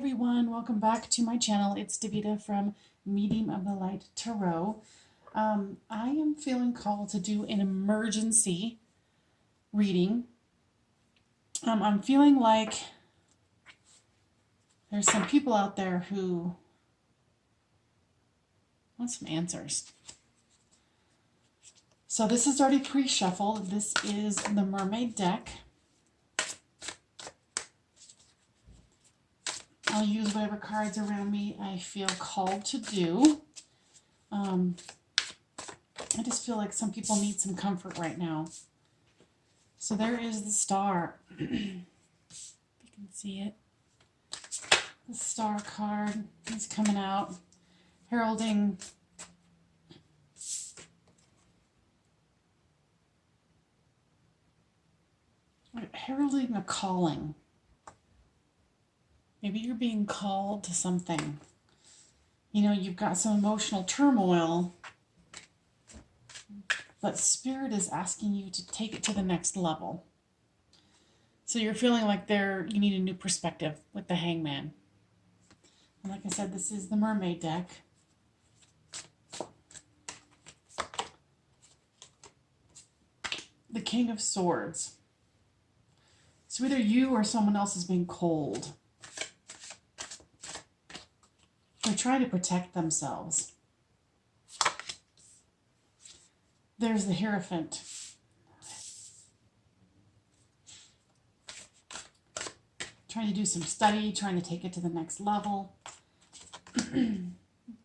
everyone, welcome back to my channel. It's Davita from Medium of the Light Tarot. I am feeling called to do an emergency reading. I'm feeling like there's some people out there who want some answers. So this is already pre-shuffled. This is the Mermaid deck. I'll use whatever cards around me I feel called to do. I just feel like some people need some comfort right now. So there is the Star. If you can see it. The Star card is coming out, heralding a calling. Maybe you're being called to something. You know, you've got some emotional turmoil, but Spirit is asking you to take it to the next level. So you're feeling like you need a new perspective with the Hangman. And like I said, this is the Mermaid deck. The King of Swords. So either you or someone else is being cold. They're trying to protect themselves. There's the Hierophant. Trying to do some study, trying to take it to the next level.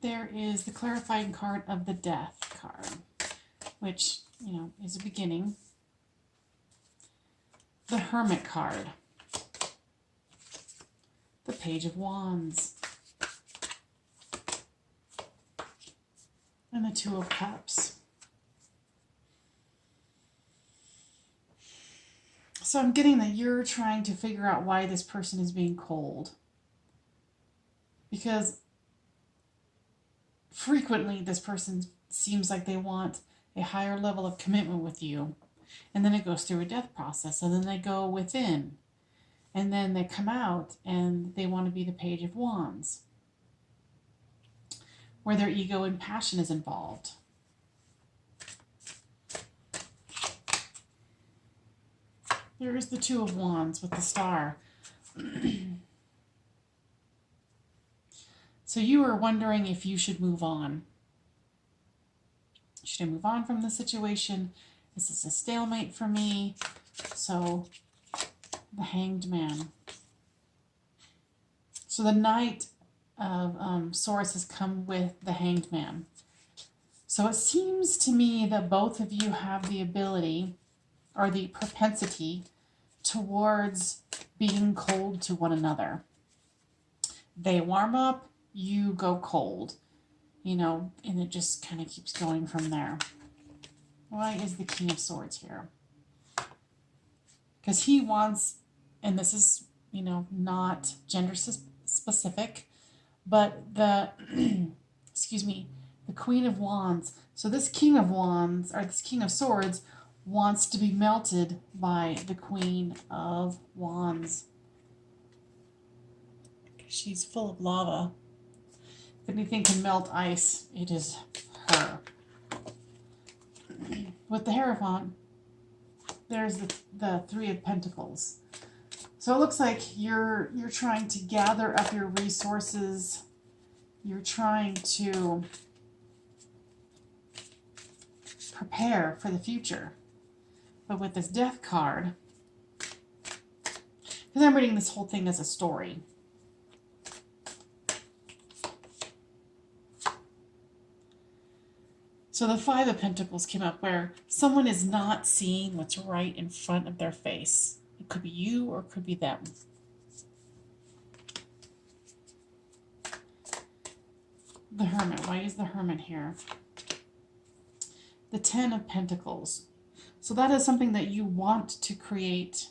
There is the clarifying card of the Death card, which, you know, is a beginning. The Hermit card. The Page of Wands. And the Two of Cups. So I'm getting that you're trying to figure out why this person is being cold. Because frequently this person seems like they want a higher level of commitment with you. And then it goes through a death process. And then they go within. And then they come out and they want to be the Page of Wands, where their ego and passion is involved. There is the Two of Wands with the Star. So you are wondering if you should move on. Should I move on from the situation? Is this a stalemate for me? So the Hanged Man. So the Knight of Swords has come with the Hanged Man. So it seems to me that both of you have the ability or the propensity towards being cold to one another. They warm up, you go cold, you know, and it just kind of keeps going from there. Why is the King of Swords here? Because he wants, and this is, you know, not gender specific, but the, excuse me, the Queen of Wands. So this King of Wands, or this King of Swords, wants to be melted by the Queen of Wands. She's full of lava. If anything can melt ice, it is her. With the Hierophant, there's the Three of Pentacles. So it looks like you're trying to gather up your resources. You're trying to prepare for the future. But with this Death card, because I'm reading this whole thing as a story. So the Five of Pentacles came up where someone is not seeing what's right in front of their face. It could be you or it could be them. The Hermit. Why is the Hermit here? The Ten of Pentacles. So that is something that you want to create.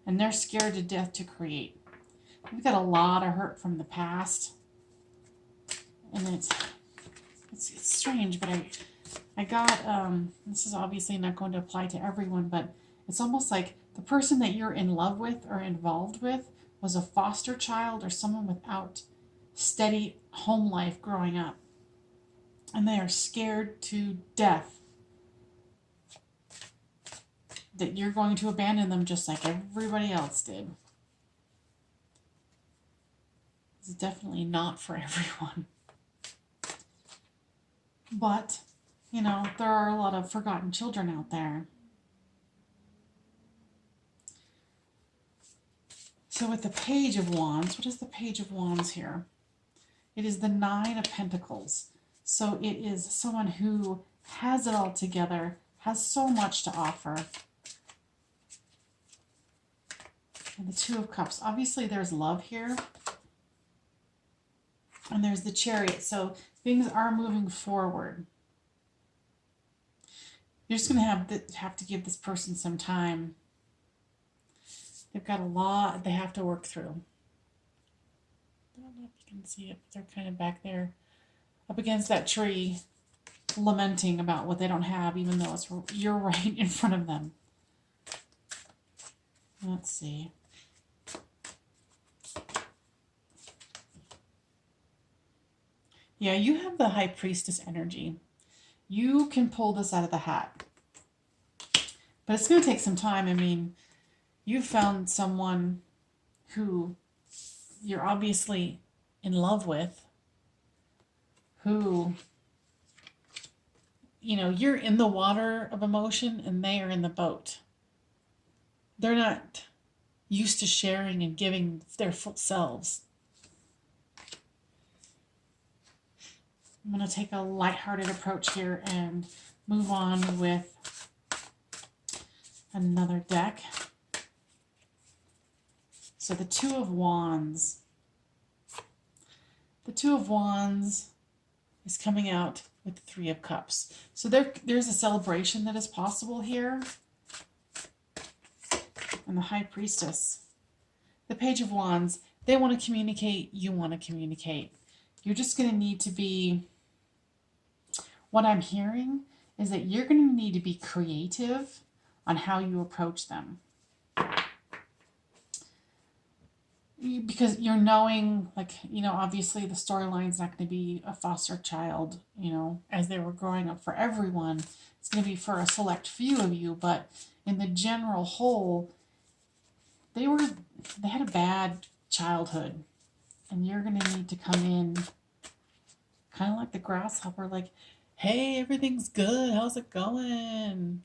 And they're scared to death to create. We've got a lot of hurt from the past. And it's strange, but I got, this is obviously not going to apply to everyone, but it's almost like the person that you're in love with or involved with was a foster child or someone without steady home life growing up. And they are scared to death that you're going to abandon them just like everybody else did. It's definitely not for everyone. But, you know, there are a lot of forgotten children out there. So with the Page of Wands, what is the Page of Wands here? It is the Nine of Pentacles. So it is someone who has it all together, has so much to offer. And the Two of Cups. Obviously there's love here. And there's the Chariot. So things are moving forward. You're just going to have to give this person some time. They've got a lot they have to work through. I don't know if you can see it, but they're kind of back there up against that tree, lamenting about what they don't have, even though you're right in front of them. Let's see. Yeah, you have the High Priestess energy. You can pull this out of the hat. But it's going to take some time. I mean, you found someone who you're obviously in love with, who, you know, you're in the water of emotion and they are in the boat. They're not used to sharing and giving their full selves. I'm going to take a lighthearted approach here and move on with another deck. So the Two of Wands. The Two of Wands is coming out with the Three of Cups. So there's a celebration that is possible here. And the High Priestess. The Page of Wands. They want to communicate. You want to communicate. You're just going to need to be... What I'm hearing is that you're going to need to be creative on how you approach them. Because you're knowing, like, you know, obviously the storyline's not going to be a foster child, you know, as they were growing up for everyone. It's going to be for a select few of you, but in the general whole, they had a bad childhood. And you're going to need to come in kind of like the grasshopper, like, hey, everything's good. How's it going?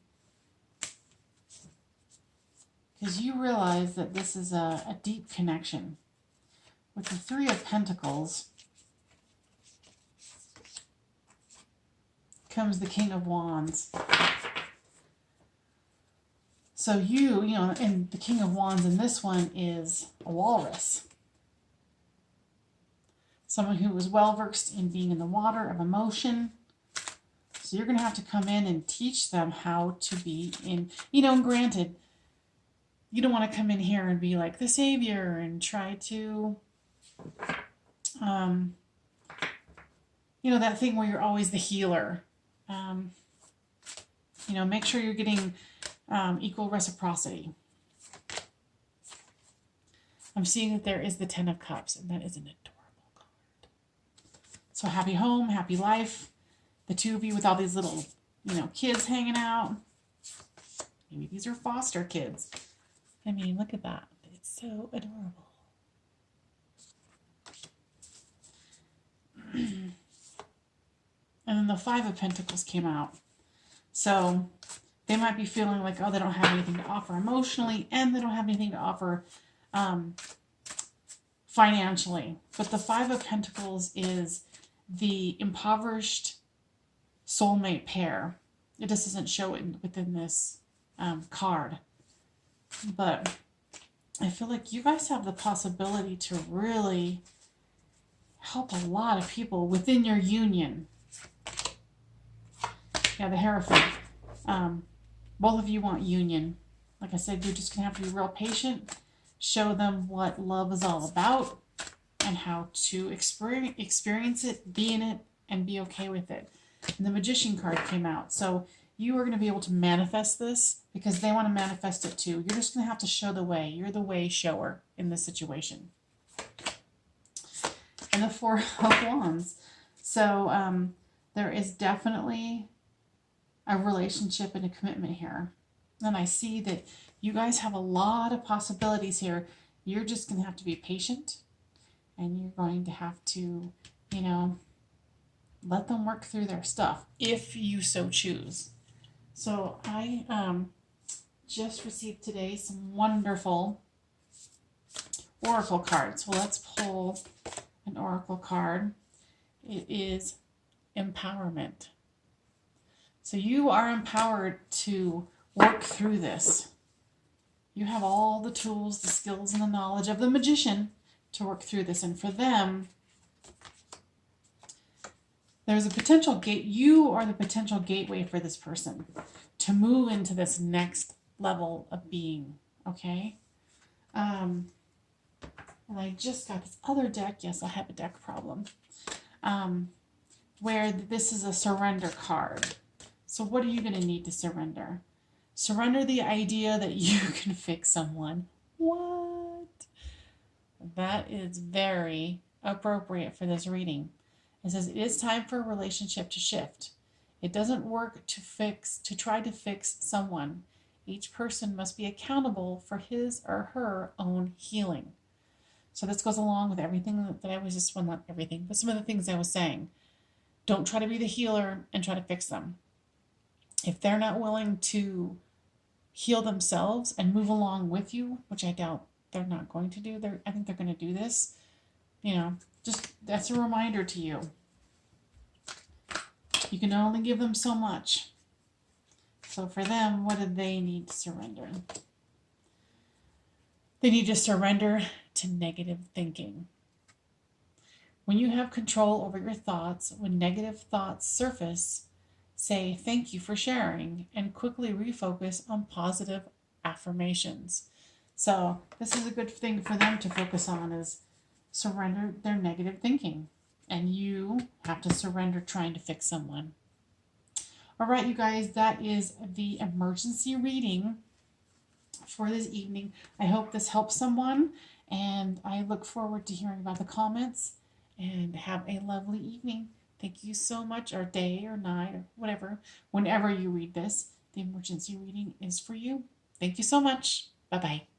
Because you realize that this is a deep connection. With the Three of Pentacles comes the King of Wands. So you know, and the King of Wands in this one is a walrus. Someone who is well-versed in being in the water of emotion. So you're going to have to come in and teach them how to be in, you know, and granted, you don't want to come in here and be like the savior and try to, you know, that thing where you're always the healer. You know, make sure you're getting equal reciprocity. I'm seeing that there is the Ten of Cups, and that is an adorable card. So happy home, happy life. The two of you with all these little, you know, kids hanging out. Maybe these are foster kids. I mean, look at that. It's so adorable. And then the Five of Pentacles came out. So they might be feeling like, oh, they don't have anything to offer emotionally, and they don't have anything to offer financially. But the Five of Pentacles is the impoverished soulmate pair. It just doesn't show it within this card. But I feel like you guys have the possibility to really help a lot of people within your union. Yeah, the Hierophant. Both of you want union. Like I said, you're just going to have to be real patient. Show them what love is all about and how to experience it, be in it, and be okay with it. And the Magician card came out. So you are going to be able to manifest this because they want to manifest it too. You're just going to have to show the way. You're the way shower in this situation. And the Four of Wands. So there is definitely a relationship and a commitment here. And I see that you guys have a lot of possibilities here. You're just going to have to be patient, and you're going to have to, you know, let them work through their stuff if you so choose. So I just received today some wonderful oracle cards. Well, let's pull an oracle card. It is empowerment. So you are empowered to work through this. You have all the tools, the skills, and the knowledge of the magician to work through this. And for them, there's a potential gate. You are the potential gateway for this person to move into this next level of being. Okay? And I just got this other deck. Yes, I have a deck problem. Where this is a surrender card. So what are you going to need to surrender? Surrender the idea that you can fix someone. What? That is very appropriate for this reading. It says it is time for a relationship to shift. It doesn't work to try to fix someone. Each person must be accountable for his or her own healing. So this goes along with everything that I was just, well, not everything, but some of the things I was saying. Don't try to be the healer and try to fix them. If they're not willing to heal themselves and move along with you, which I doubt they're not going to do, I think they're going to do this, you know, just that's a reminder to you. You can only give them so much. So for them, what do they need to surrender? They need to surrender to negative thinking. When you have control over your thoughts, when negative thoughts surface, say thank you for sharing and quickly refocus on positive affirmations. So this is a good thing for them to focus on, is surrender their negative thinking. And you have to surrender trying to fix someone. All right, you guys, that is the emergency reading for this evening. I hope this helps someone, and I look forward to hearing about the comments. And have a lovely evening. Thank you so much, or day or night or whatever. Whenever you read this, the emergency reading is for you. Thank you so much. Bye-bye.